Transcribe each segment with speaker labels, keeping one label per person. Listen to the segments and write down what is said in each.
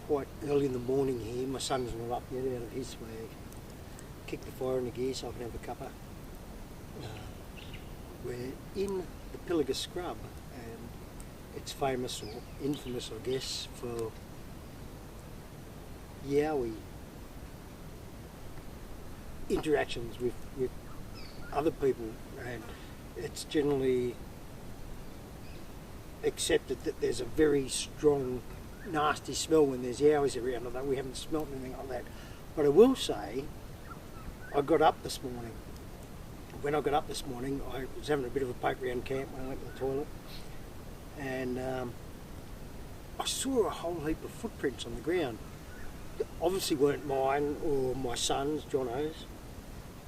Speaker 1: quite early in the morning here. My son's not up yet out of his swag. Kick the fire in the gear so I can have a cuppa. We're in the Pilliga Scrub, and it's famous or infamous, I guess, for yowie interactions with other people, and it's generally accepted that there's a very strong, nasty smell when there's yowies around, although we haven't smelt anything like that. But I will say, I got up this morning. When I got up this morning, I was having a bit of a poke around camp when I went to the toilet, and I saw a whole heap of footprints on the ground. Obviously weren't mine or my son's, Jono's,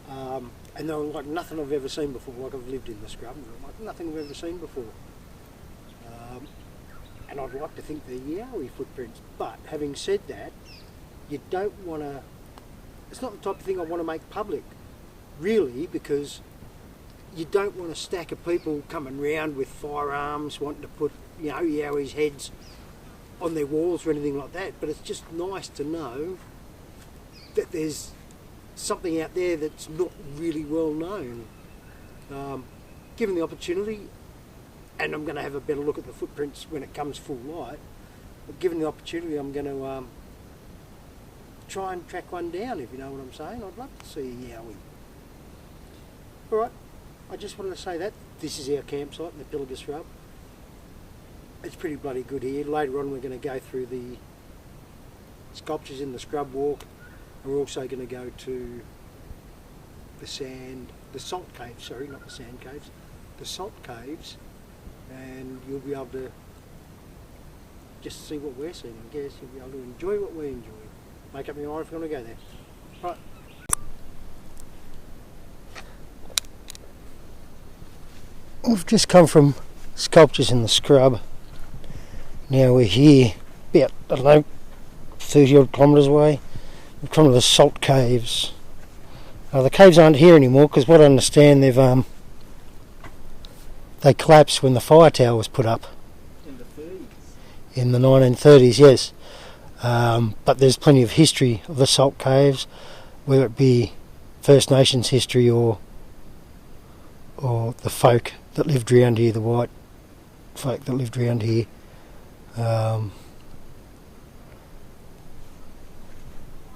Speaker 1: and they were like nothing I've ever seen before. Like, I've lived in the scrub, like nothing I've ever seen before. And I'd like to think they're yowie footprints, but having said that, you don't want to, it's not the type of thing I want to make public, really, because you don't want a stack of people coming round with firearms wanting to put, you know, yowies' heads on their walls or anything like that. But it's just nice to know that there's something out there that's not really well known. Given the opportunity, and I'm going to have a better look at the footprints when it comes full light, but given the opportunity, I'm going to try and track one down, if you know what I'm saying. I'd love to see a yowie. Alright, I just wanted to say that. This is our campsite in the Pilliga Scrub. It's pretty bloody good here. Later on we're going to go through the sculptures in the scrub walk, and we're also going to go to the salt caves, sorry, not the sand caves, the salt caves, and you'll be able to just see what we're seeing, I guess. You'll be able to enjoy what we enjoy. Make up your mind if you want to go there. Right. We've just come from sculptures in the scrub. Now we're here about, I don't know, 30 odd kilometres away. We've come to the salt caves. The caves aren't here anymore because what I understand they collapsed when the fire tower was put up.
Speaker 2: In the 30s?
Speaker 1: In the 1930s, yes. But there's plenty of history of the salt caves, whether it be First Nations history or the folk that lived around here, the white folk that lived around here.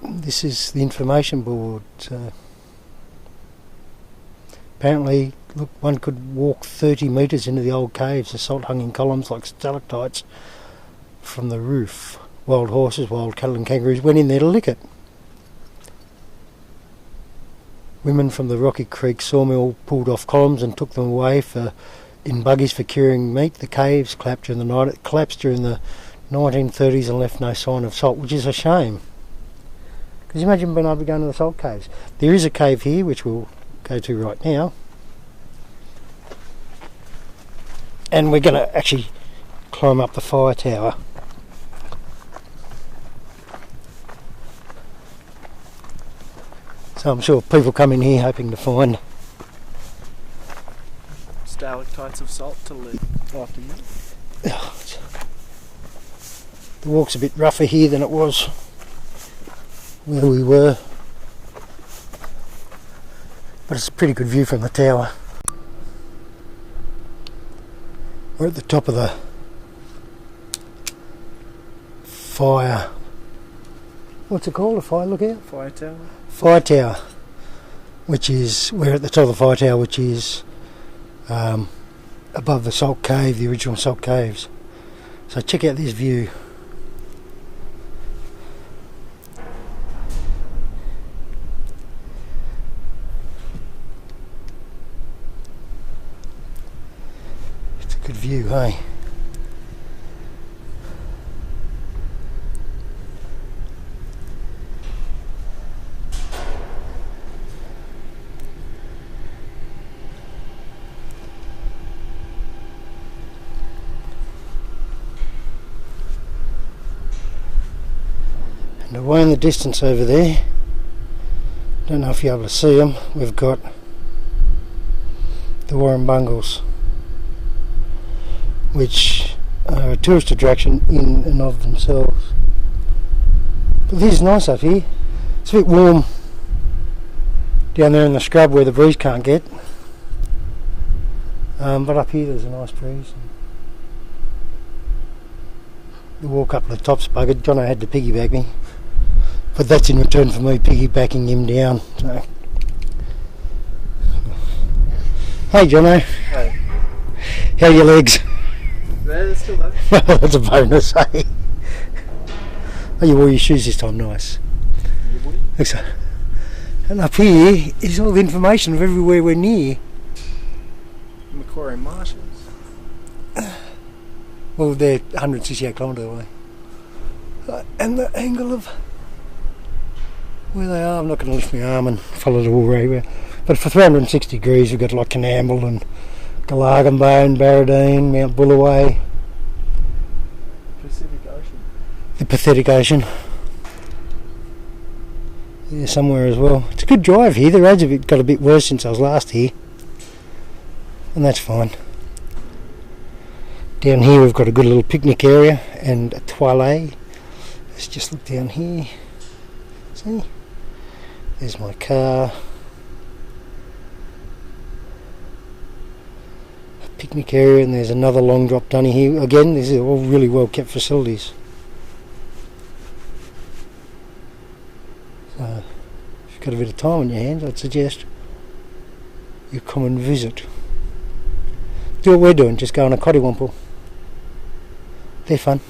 Speaker 1: This is the information board. Apparently, look, one could walk 30 metres into the old caves. The salt hung in columns like stalactites from the roof. Wild horses, wild cattle and kangaroos went in there to lick it. Women from the Rocky Creek sawmill pulled off columns and took them away in buggies for curing meat. The caves collapsed during the night. It collapsed during the 1930s and left no sign of salt, which is a shame. Because you imagine being able to go into the salt caves. There is a cave here, which we'll go to right now. And we're going to actually climb up the fire tower. So I'm sure people come in here hoping to find
Speaker 2: stalactites of salt to live after you.
Speaker 1: The walk's a bit rougher here than it was where we were, but it's a pretty good view from the tower. We're at the top of the fire. What's it called? A fire lookout?
Speaker 2: Fire tower.
Speaker 1: Fire tower, which is, we're at the top of the fire tower, which is above the salt cave, the original salt caves. So check out this view. It's a good view, hey? And away in the distance over there, don't know if you're able to see them, we've got the Warrumbungles, which are a tourist attraction in and of themselves. But this is nice up here. It's a bit warm down there in the scrub where the breeze can't get. But up here there's a nice breeze. The walk up to the top's buggered. Jono had to piggyback me. But that's in return for me piggybacking him down. So. Hey Jono.
Speaker 2: Hey.
Speaker 1: How are your legs?
Speaker 2: They're still there.
Speaker 1: That's a bonus, eh? Oh, you wore your shoes this time, nice. Thanks, so. And up here is all the information of everywhere we're near.
Speaker 2: Macquarie Marshes.
Speaker 1: Well, they're 168 kilometres away. And the angle of where they are, I'm not going to lift my arm and follow the wall right. But for 360 degrees, we've got like Coonamble and Galargambo, Barradine, Mount Bullaway.
Speaker 2: Pacific Ocean.
Speaker 1: The Pathetic Ocean. Yeah, somewhere as well. It's a good drive here. The roads have got a bit worse since I was last here. And that's fine. Down here we've got a good little picnic area and a toilet. Let's just look down here. See? There's my car. A picnic area, and there's another long drop down here. Again, these are all really well kept facilities. So, if you've got a bit of time on your hands, I'd suggest you come and visit. Do what we're doing, just go on a cottywomple. They're fun.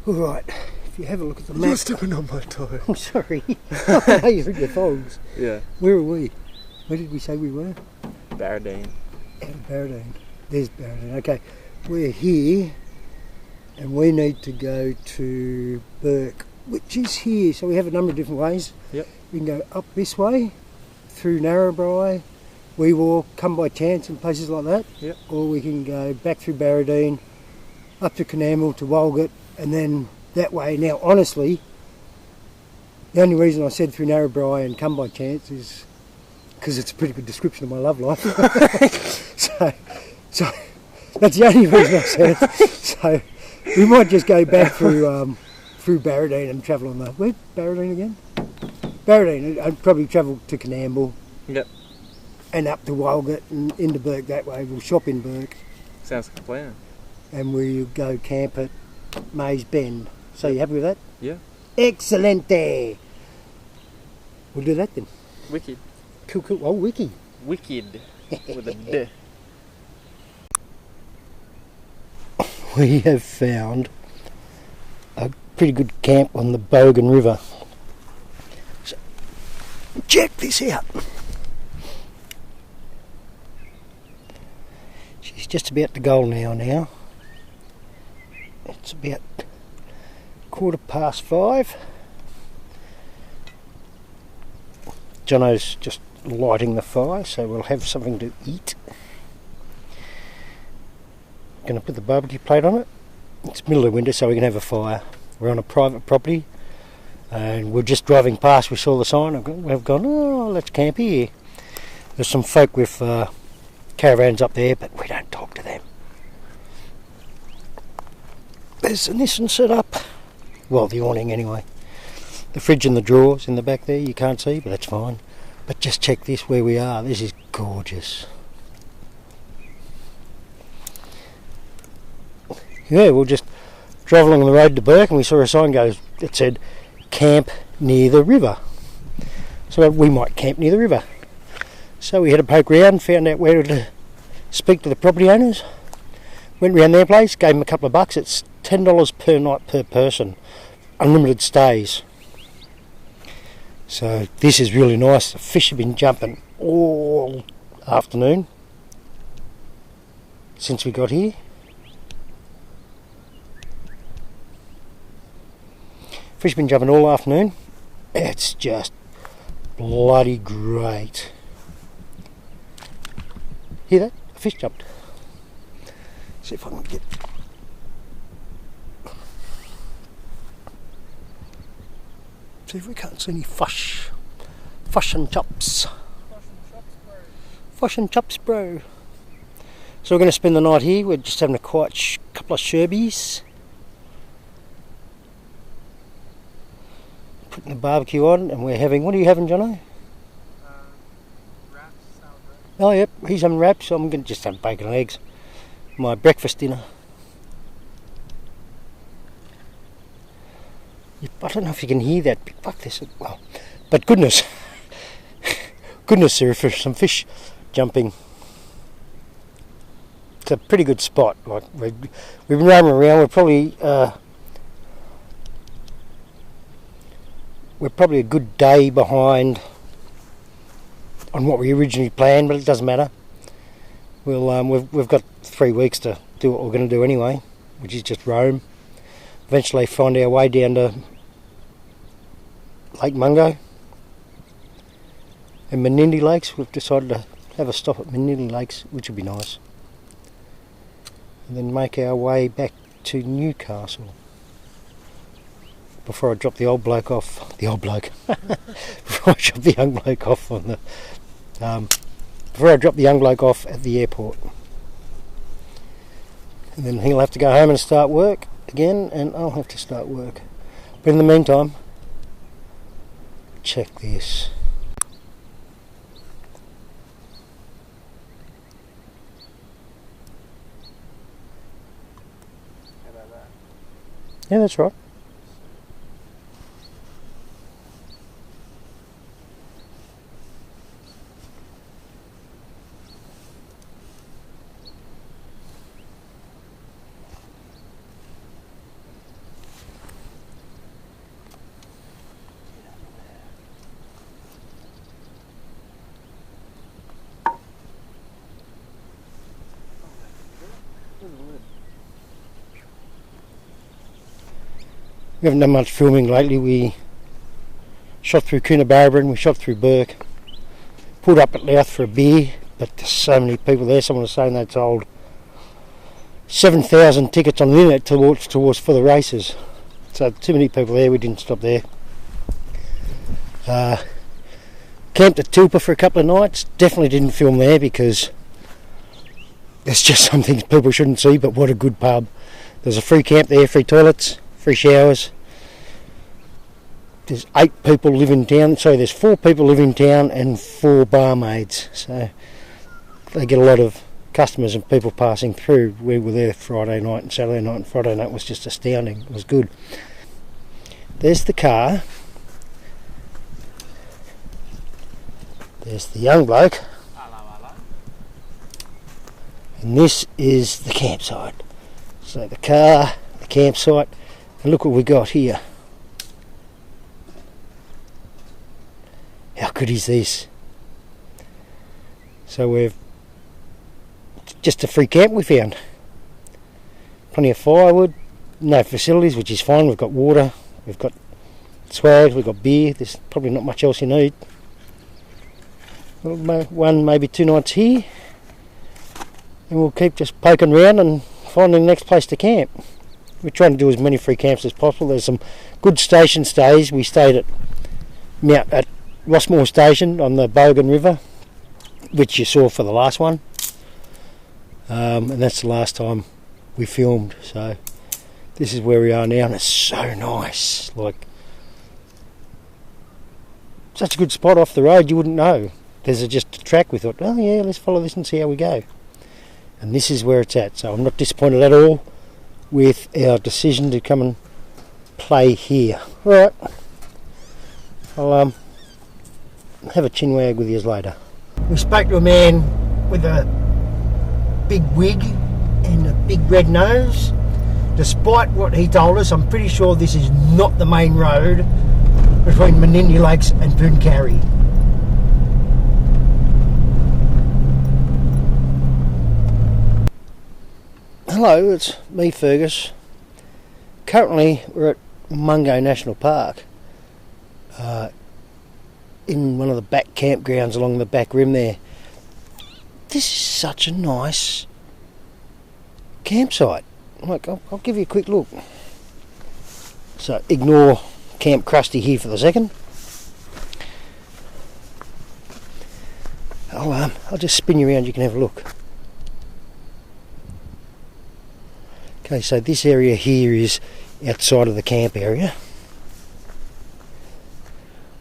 Speaker 1: Alright, if you have a look at the map...
Speaker 2: You're stepping on my toe.
Speaker 1: I'm sorry. I know you're in your fogs.
Speaker 2: Yeah.
Speaker 1: Where are we? Where did we say we were?
Speaker 2: Barradine.
Speaker 1: Out of Barradine. There's Barradine. Okay, we're here and we need to go to Burke, which is here. So we have a number of different ways.
Speaker 2: Yep.
Speaker 1: We can go up this way, through Narrabri, we walk, come by chance and places like that.
Speaker 2: Yep.
Speaker 1: Or we can go back through Barradine, up to Coonamble, to Walgett, and then that way. Now, honestly, the only reason I said through Narrabri and come by chance is because it's a pretty good description of my love life. so that's the only reason I said it. So we might just go back through Barradine and travel on the... Where? Barradine again? Barradine. I'd probably travel to Coonamble.
Speaker 2: Yep.
Speaker 1: And up to Walgett and into Burke that way. We'll shop in Burke.
Speaker 2: Sounds like a plan.
Speaker 1: And we'll go camp at Mays Bend. So you happy with that?
Speaker 2: Yeah.
Speaker 1: Excelente! We'll do that then.
Speaker 2: Wicked.
Speaker 1: Cool, cool. Oh, wiki.
Speaker 2: Wicked. With a D.
Speaker 1: We have found a pretty good camp on the Bogan River. So, check this out. She's just about to go now. It's about 5:15. Jono's just lighting the fire, so we'll have something to eat. Going to put the barbecue plate on it. It's middle of winter, so we can have a fire. We're on a private property, and we're just driving past. We saw the sign. We've gone, oh, let's camp here. There's some folk with caravans up there, but we don't talk to them. There's a Nissan set up. Well, the awning anyway. The fridge and the drawers in the back there you can't see, but that's fine. But just check this where we are. This is gorgeous. Yeah, we'll just drive along the road to Burke and we saw a sign that said camp near the river. So we might camp near the river. So we had a poke round, found out where to speak to the property owners. Went round their place, gave them a couple of bucks. It's $10 per night per person. Unlimited stays. So this is really nice. The fish have been jumping all afternoon since we got here. Fish have been jumping all afternoon. It's just bloody great. Hear that? A fish jumped. See if I can get... See if we can't see any fish. Fish and chops. Fish and chops, bro. So we're going to spend the night here. We're just having a quiet couple couple of sherbies. Putting the barbecue on, and we're having, what are you having, Jono?
Speaker 2: Wraps, salad.
Speaker 1: Oh yep, he's having wraps, so I'm going to just have bacon and eggs. My breakfast dinner. I don't know if you can hear that. Fuck this. Well, but goodness, goodness, there are some fish jumping. It's a pretty good spot. Like we've been roaming around. We're probably a good day behind on what we originally planned, but it doesn't matter. We've got 3 weeks to do what we're going to do anyway, which is just roam. Eventually find our way down to Lake Mungo and Menindee Lakes. We've decided to have a stop at Menindee Lakes, which would be nice, and then make our way back to Newcastle before I drop the old bloke off. The old bloke. Before I drop the young bloke off on the. Before I drop the young bloke off at the airport, and then he'll have to go home and start work again, and I'll have to start work. But in the meantime, check this.
Speaker 2: How about that?
Speaker 1: Yeah, that's right. We haven't done much filming lately. We shot through Coonabarabran, we shot through Burke, pulled up at Louth for a beer, but there's so many people there. Someone was saying they sold 7,000 tickets on the internet towards for the races. So too many people there, we didn't stop there. Camped at Tilpa for a couple of nights. Definitely didn't film there because there's just some things people shouldn't see, but what a good pub. There's a free camp there, free toilets, free showers. There's 8 people live in town, so there's 4 people live in town and 4 barmaids. So they get a lot of customers and people passing through. We were there Friday night and Saturday night, and Friday night was just astounding. It was good. There's the car. There's the young bloke.
Speaker 2: Hello.
Speaker 1: And this is the campsite. So the car, the campsite, and look what we got here. How good is this? So we've just a free camp we found. Plenty of firewood, no facilities, which is fine. We've got water, we've got swag, we've got beer. There's probably not much else you need. One, maybe 2 nights here, and we'll keep just poking around and finding the next place to camp. We're trying to do as many free camps as possible. There's some good station stays. We stayed at Rossmore Station on the Bogan River, which you saw for the last one, and that's the last time we filmed. So this is where we are now, and it's so nice. Like, such a good spot off the road, you wouldn't know. There's just a track. We thought, oh yeah, let's follow this and see how we go. And this is where it's at. So I'm not disappointed at all with our decision to come and play here. Alright, I'll have a chinwag with you later. We spoke to a man with a big wig and a big red nose. Despite what he told us, I'm pretty sure this is not the main road between Menindee Lakes and Pooncarie. Hello, it's me, Fergus. Currently we're at Mungo National Park, in one of the back campgrounds along the back rim there. This is such a nice campsite. Like, I'll give you a quick look. So ignore Camp Krusty here for the second. I'll just spin you around, you can have a look. Okay, so this area here is outside of the camp area.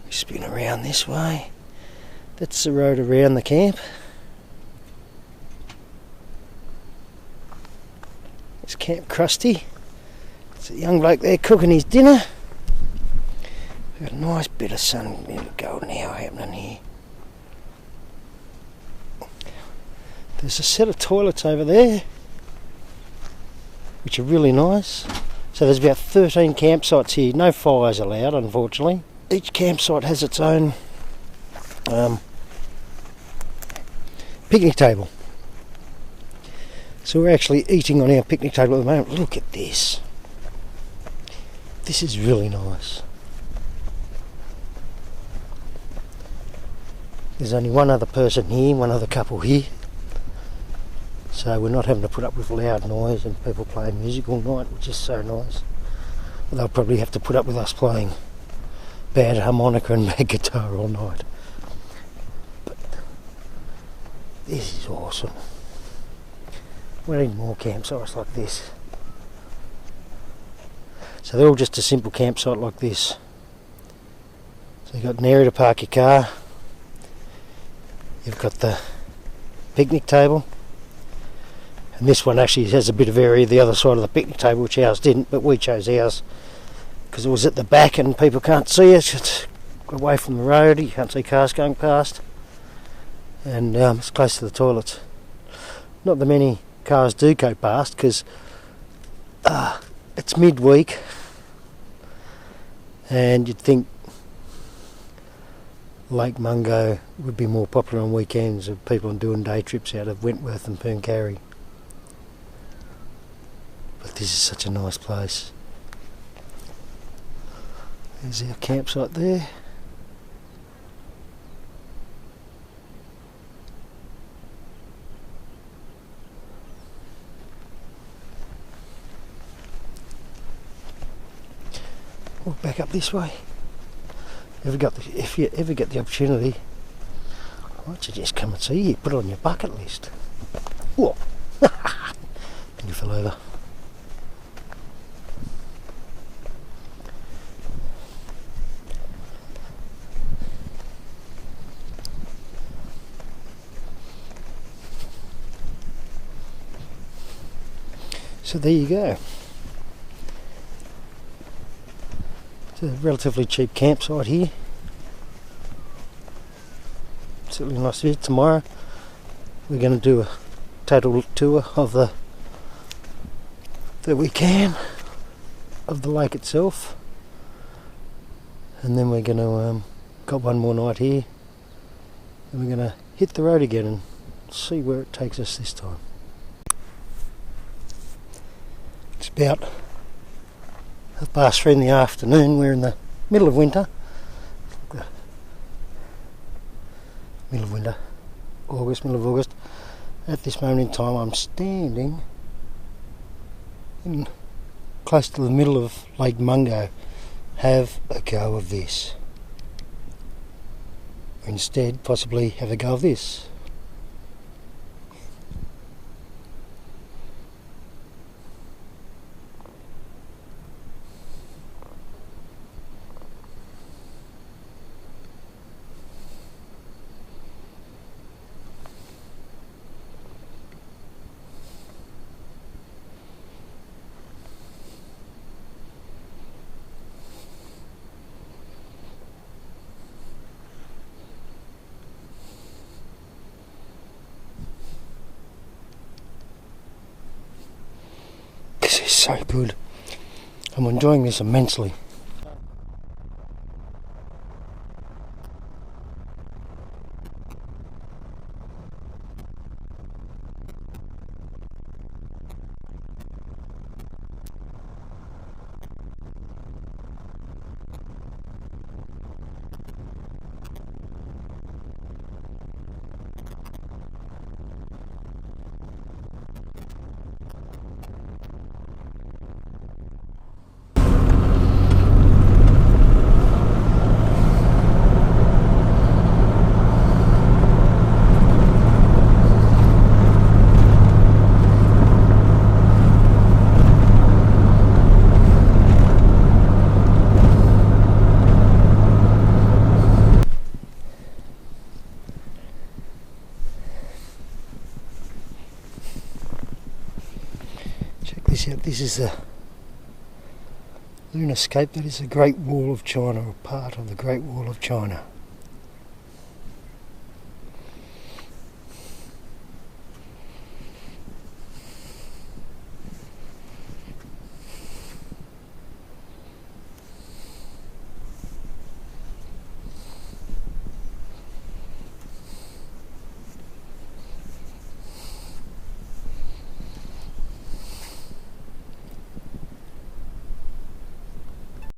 Speaker 1: We spin around this way. That's the road around the camp. It's Camp Krusty. It's a young bloke there cooking his dinner. We've got a nice bit of sun and golden hour happening here. There's a set of toilets over there, which are really nice. So there's about 13 campsites here. No fires allowed, unfortunately. Each campsite has its own picnic table. So we're actually eating on our picnic table at the moment. Look at this. This is really nice. There's only one other person here, one other couple here. So we're not having to put up with loud noise and people playing music all night, which is so nice. But they'll probably have to put up with us playing bad harmonica and bad guitar all night. But this is awesome. We need more campsites like this. So they're all just a simple campsite like this. So you've got an area to park your car. You've got the picnic table. And this one actually has a bit of area the other side of the picnic table, which ours didn't, but we chose ours because it was at the back and people can't see us. It's away from the road, you can't see cars going past. And it's close to the toilets. Not that many cars do go past because it's midweek and you'd think Lake Mungo would be more popular on weekends of people doing day trips out of Wentworth and Pooncarie. But this is such a nice place. There's our campsite there. Walk back up this way. If you ever get the opportunity, I'd suggest come and see you. Put it on your bucket list. Whoa! And you fell over. So there you go. It's a relatively cheap campsite here. Certainly nice to visit. Tomorrow we're going to do a total tour of that we can of the lake itself, and then we're going to got one more night here, and we're going to hit the road again and see where it takes us this time. It's about 3:30 in the afternoon. We're in the middle of winter. Middle of August. At this moment in time I'm standing close to the middle of Lake Mungo. Have a go of this. Or instead possibly have a go of this. This is so good. I'm enjoying this immensely. this out. This is the lunar scape. That is the Great Wall of China, or part of the Great Wall of China.